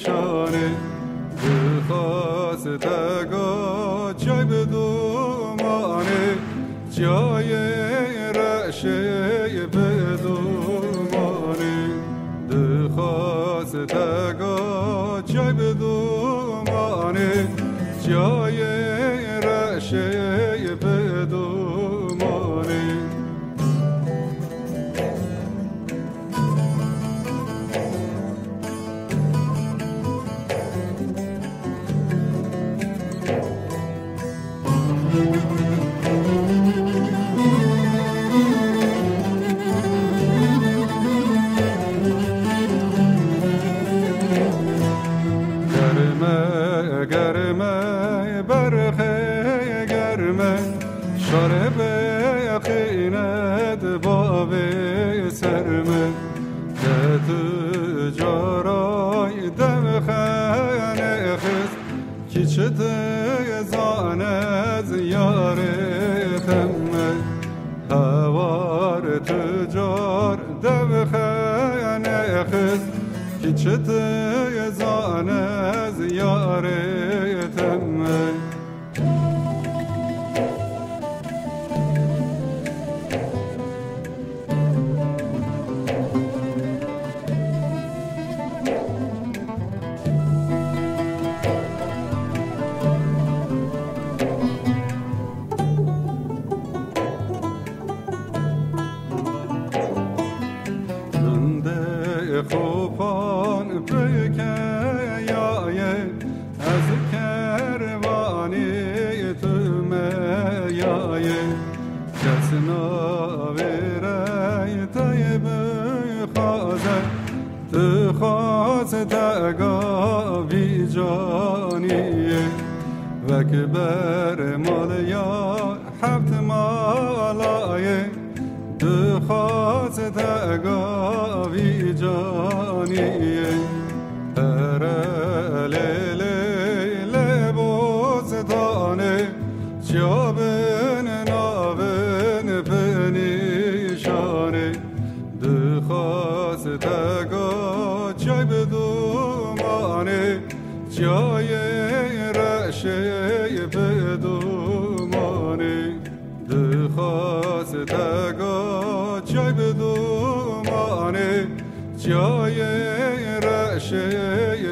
شانه خواست تگا جای بدومانه جای رشه بدومانه خواست تگا جای بدومانه جای رشه بدومانه گرمه برخه گرمه شاره به خیند باب سرمه که تو جارای دم خانه خست کی چه تزان از یار تمه هوار تجار دم خانه خست کی چه تزان از یار تمه خوبان بکیای از کروانی تو میای کس ناویرای تای بخوازه تو خواست تگا بی جانیه و که بر مال یار حبت مالایه تو خواست تگا بی جانیه لیلی بوستانه جابن ناون پنیشانه تو خواست تگا جای بدومانه جای رشه بدومانه تو خواست تگا جای بدومانه جای رشه